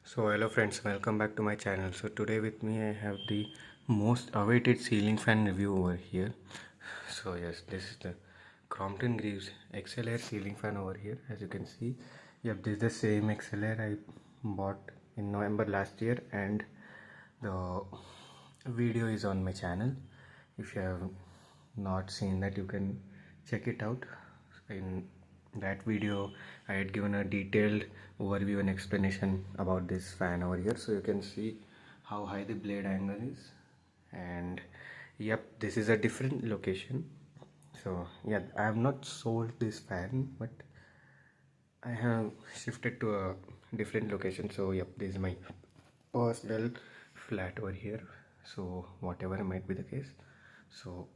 So hello friends, welcome back to my channel. So today with me I have the most awaited ceiling fan review over here. So yes, this is the Crompton Greaves XLR ceiling fan over here. As you can see, yep, this is the same XLR I bought in November last year, and the video is on my channel. If you have not seen that, you can check it out. In that video I had given a detailed overview and explanation about this fan over here, so you can see how high the blade angle is. And yep, this is a different location. So yeah, I have not sold this fan, but I have shifted to a different location. So yep, this is my personal flat over here, so whatever might be the case. So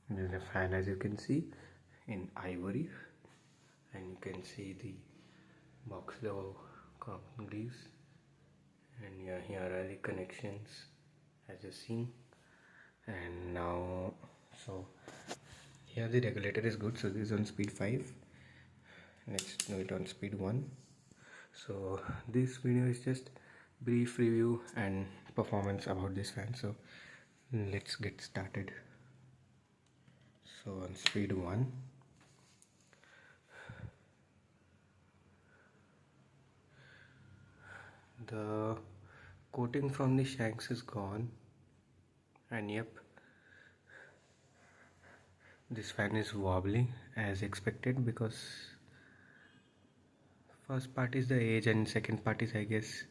this is a fan, as you can see, in ivory, and you can see the box logo carbon greaves, and yeah, here are the connections as you've seen. And now, so here the regulator is good, so this is on speed 5. Let's do it on speed 1. So this video is just brief review and performance about this fan, so let's get started. So on speed 1, the coating from the shanks is gone, and yep, this fan is wobbly as expected, because first part is the age and second part is, I guess,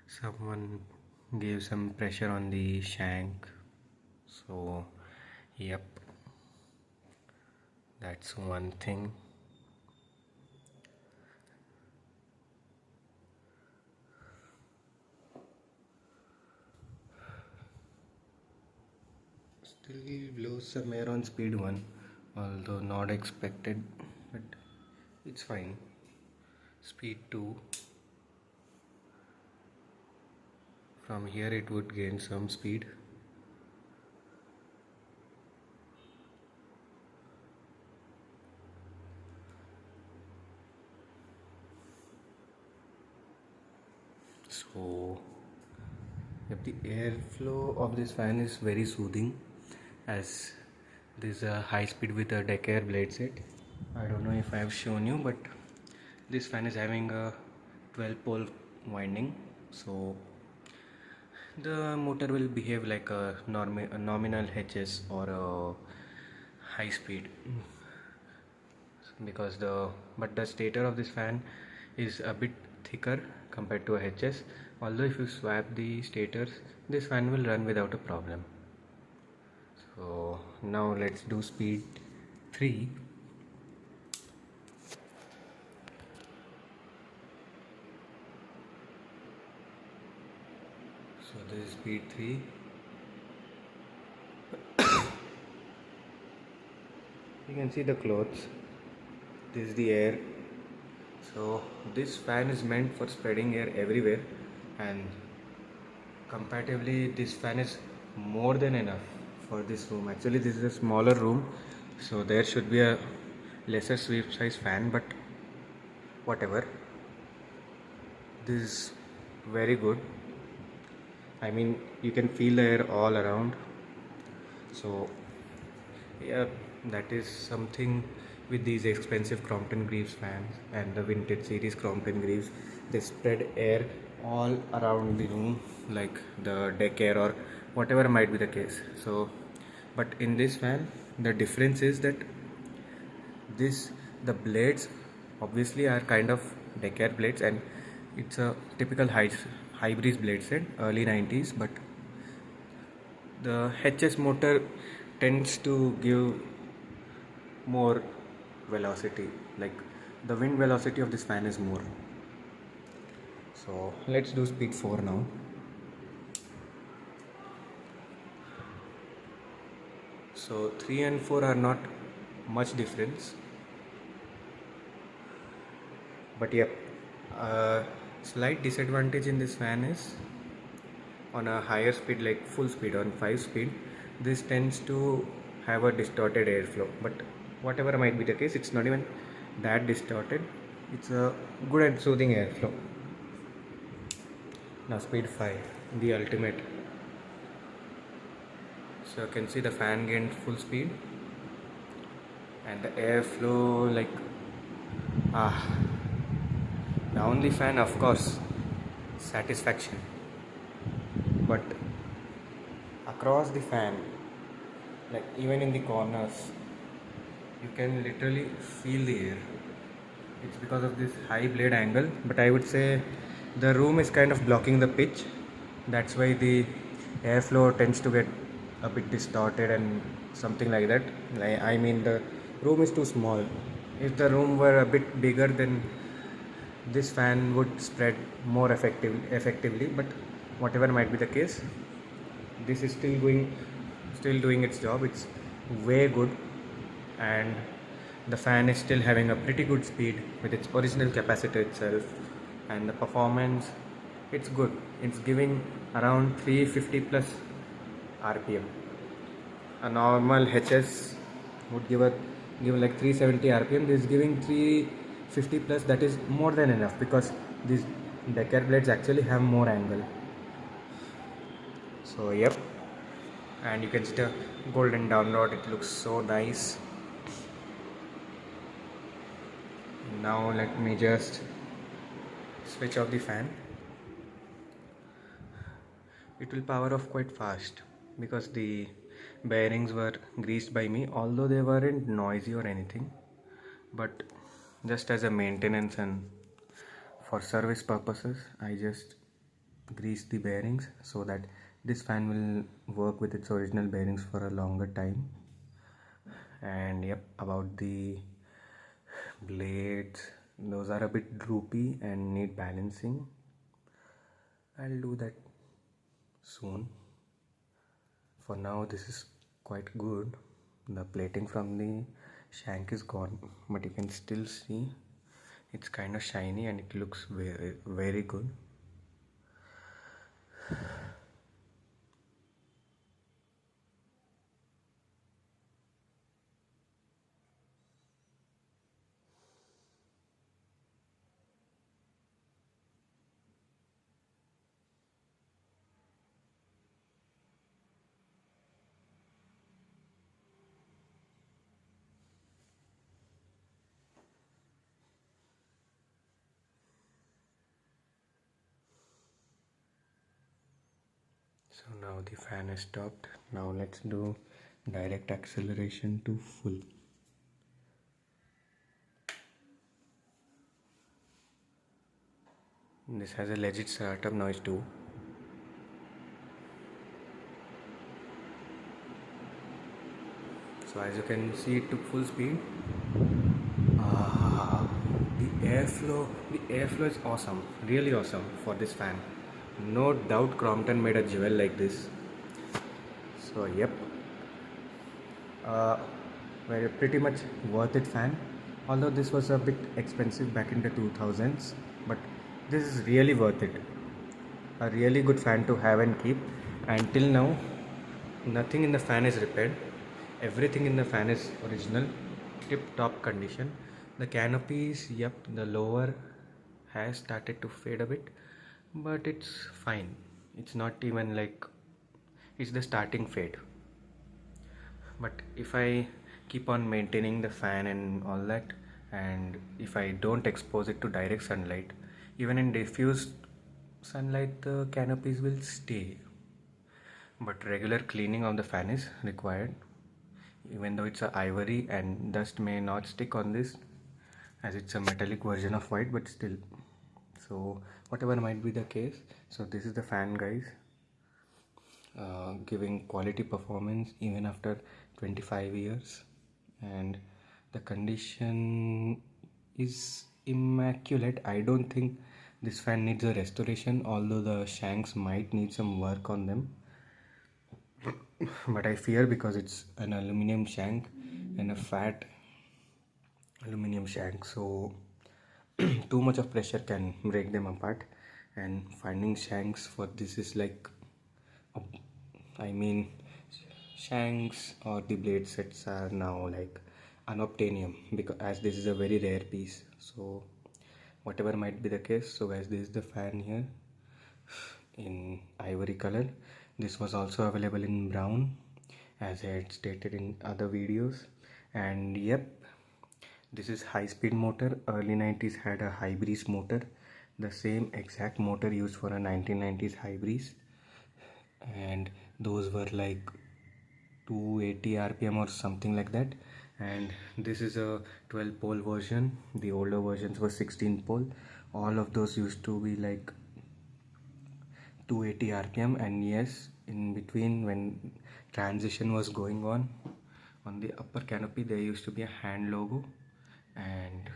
someone gave some pressure on the shank. So yep, that's one thing. Still blows some air on speed 1, although not expected, but it's fine. Speed 2, from here it would gain some speed. So yep, the airflow of this fan is very soothing, as this is a high speed with a deck air blade set. I don't know if I have shown you, but this fan is having a 12 pole winding, so the motor will behave like a nominal HS or a high speed, because the stator of this fan is a bit thicker compared to a HS. Although if you swap the stators, this fan will run without a problem. So now let's do speed 3. So this is speed 3. You can see the clothes. This is the air. So this fan is meant for spreading air everywhere, and comparatively this fan is more than enough for this room. Actually this is a smaller room, so there should be a lesser sweep size fan, but whatever, this is very good. I mean, you can feel the air all around. So yeah, that is something with these expensive Crompton Greaves fans and the vintage series Crompton Greaves. They spread air all around the room, like the deck air or whatever might be the case. So but in this fan, the difference is that the blades obviously are kind of deck air blades, and it's a typical high breeze blade set, early 90s, but the HS motor tends to give more velocity, like the wind velocity of this fan is more. So let's do speed 4 now. So 3 and 4 are not much difference, but yep, slight disadvantage in this fan is on a higher speed, like full speed, on 5 speed, this tends to have a distorted airflow. But whatever might be the case, it's not even that distorted. It's a good and soothing airflow. Now speed 5, the ultimate. So you can see the fan gained full speed and the airflow like ah, down the fan, of course, satisfaction, but across the fan, like even in the corners, you can literally feel the air. It's because of this high blade angle, but I would say the room is kind of blocking the pitch. That's why the airflow tends to get a bit distorted and something like that. I mean, the room is too small. If the room were a bit bigger, then this fan would spread more effectively. But whatever might be the case, this is still doing its job. It's way good, and the fan is still having a pretty good speed with its original capacitor itself, and the performance, it's good. It's giving around 350 plus rpm. A normal HS would give like 370 rpm. This is giving 350 plus. That is more than enough because these decker blades actually have more angle. So yep, and you can see the golden download. It looks so nice. Now let me just switch off the fan. It will power off quite fast because the bearings were greased by me, although they weren't noisy or anything, but just as a maintenance and for service purposes, I just greased the bearings so that this fan will work with its original bearings for a longer time. And yep, about the blades, those are a bit droopy and need balancing. I'll do that soon. For now, this is quite good. The plating from the shank is gone, but you can still see it's kind of shiny and it looks very good. So now the fan is stopped. Now let's do direct acceleration to full. This has a legit startup noise too. So as you can see, it took full speed. Ah, the airflow is awesome, really awesome for this fan. No doubt Crompton made a jewel like this. So yep, uh, very pretty much worth it fan. Although this was a bit expensive back in the 2000s, but this is really worth it. A really good fan to have and keep. Until now, nothing in the fan is repaired. Everything in the fan is original, tip top condition. The canopies, yep, the lower has started to fade a bit, but it's fine. It's not even like it's the starting fade. But if I keep on maintaining the fan and all that, and if I don't expose it to direct sunlight, even in diffused sunlight, the canopies will stay. But regular cleaning of the fan is required, even though it's a ivory and dust may not stick on this as it's a metallic version of white, but still. So whatever might be the case, so this is the fan, guys, giving quality performance even after 25 years, and the condition is immaculate. I don't think this fan needs a restoration, although the shanks might need some work on them, but I fear because it's an aluminum shank and a fat aluminum shank, so too much of pressure can break them apart, and finding shanks for this is like I mean, shanks or the blade sets are now like unobtainium because as this is a very rare piece. So whatever might be the case, so guys, this is the fan here. in ivory color. This was also available in brown, as I had stated in other videos. And yep, this is high speed motor. Early 90s had a high breeze motor, the same exact motor used for a 1990s high breeze, and those were like 280 rpm or something like that. And this is a 12 pole version. The older versions were 16 pole. All of those used to be like 280 rpm. And yes, in between, when transition was going on the upper canopy there used to be a hand logo, and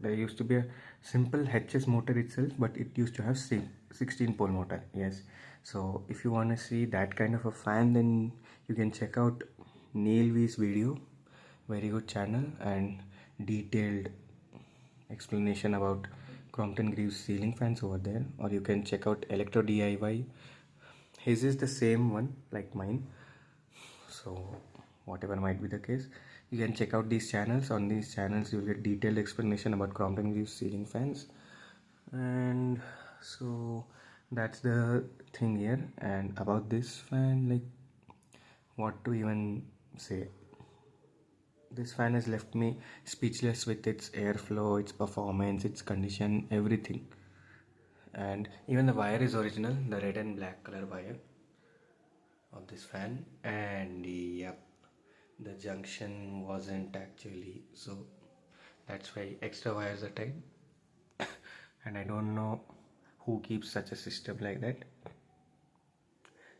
there used to be a simple HS motor itself, but it used to have 16 pole motor. Yes, so if you want to see that kind of a fan, then you can check out Neil V's video. Very good channel, and detailed explanation about Crompton Greaves ceiling fans over there. Or you can check out Electro DIY. His is the same one like mine, so whatever might be the case, you can check out these channels. On these channels you'll get detailed explanation about Crompton Greaves ceiling fans. And so that's the thing here. And about this fan, like, what to even say, this fan has left me speechless with its airflow, its performance, its condition, everything. And even the wire is original, the red and black color wire of this fan. And yep, the junction wasn't actually, so that's why extra wires are tied. And I don't know who keeps such a system like that.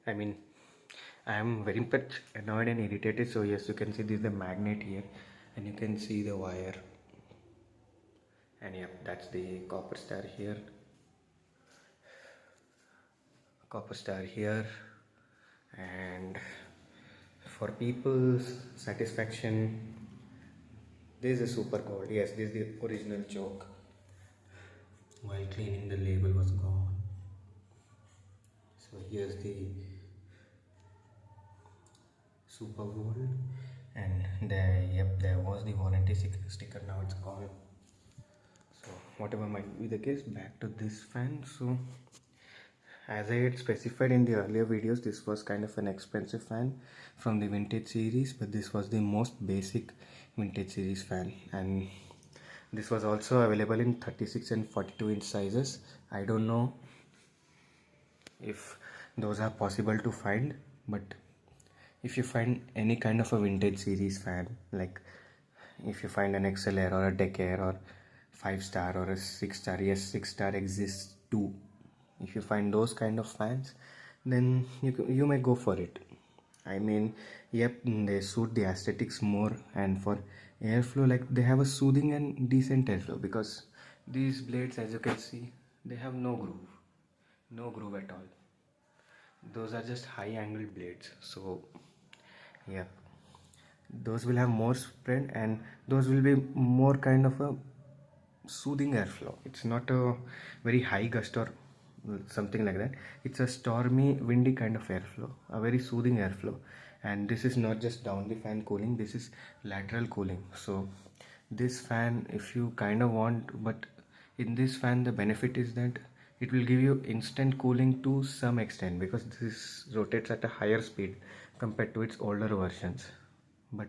I mean, I am very much annoyed and irritated. So yes, you can see this is the magnet here, and you can see the wire. And yep, that's the copper star here, copper star here. And for people's satisfaction, this is a super gold. Yes, this is the original choke. While cleaning, the label was gone. So here's the super gold, and there, yep, there was the warranty sticker. Now it's gone. So whatever might be the case, back to this fan. So as I had specified in the earlier videos, this was kind of an expensive fan from the vintage series, but this was the most basic vintage series fan. And this was also available in 36 and 42 inch sizes. I don't know if those are possible to find, but if you find any kind of a vintage series fan, like if you find an XLR or a Decair or 5-star or a 6-star, yes, 6-star exists too. If you find those kind of fans, then you may go for it. I mean, yep, they suit the aesthetics more, and for airflow, like, they have a soothing and decent airflow, because these blades, as you can see, they have no groove at all. Those are just high angled blades. So yeah, those will have more spread, and those will be more kind of a soothing airflow. It's not a very high gust or something like that. It's a stormy, windy kind of airflow, a very soothing airflow. And this is not just down the fan cooling, this is lateral cooling. So this fan, if you kind of want, but in this fan the benefit is that it will give you instant cooling to some extent, because this rotates at a higher speed compared to its older versions. But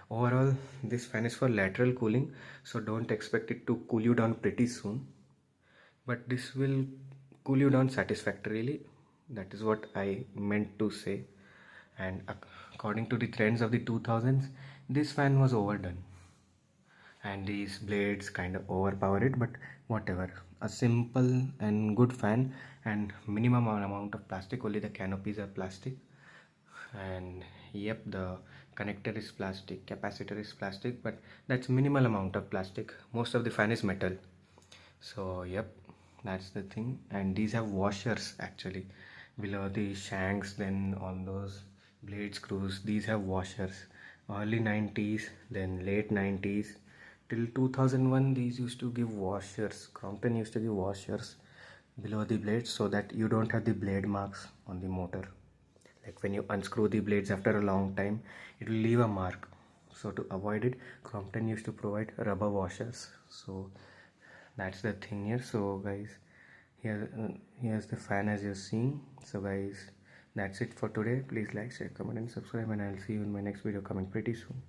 overall, this fan is for lateral cooling, so don't expect it to cool you down pretty soon, but this will cool you down satisfactorily. That is what I meant to say. And according to the trends of the 2000s, this fan was overdone, and these blades kind of overpower it. But whatever, a simple and good fan, and minimum amount of plastic. Only the canopies are plastic, and yep, the connector is plastic, capacitor is plastic, but that's minimal amount of plastic. Most of the fan is metal. So yep, that's the thing. And these have washers actually below the shanks. Then on those blade screws, these have washers. Early 90s, then late 90s till 2001, these used to give washers. Crompton used to give washers below the blades, so that you don't have the blade marks on the motor. Like when you unscrew the blades after a long time, it will leave a mark. So to avoid it, Crompton used to provide rubber washers. So that's the thing here. So guys, Here's the fan as you're seeing. So guys, that's it for today. Please like, share, comment and subscribe, and I'll see you in my next video coming pretty soon.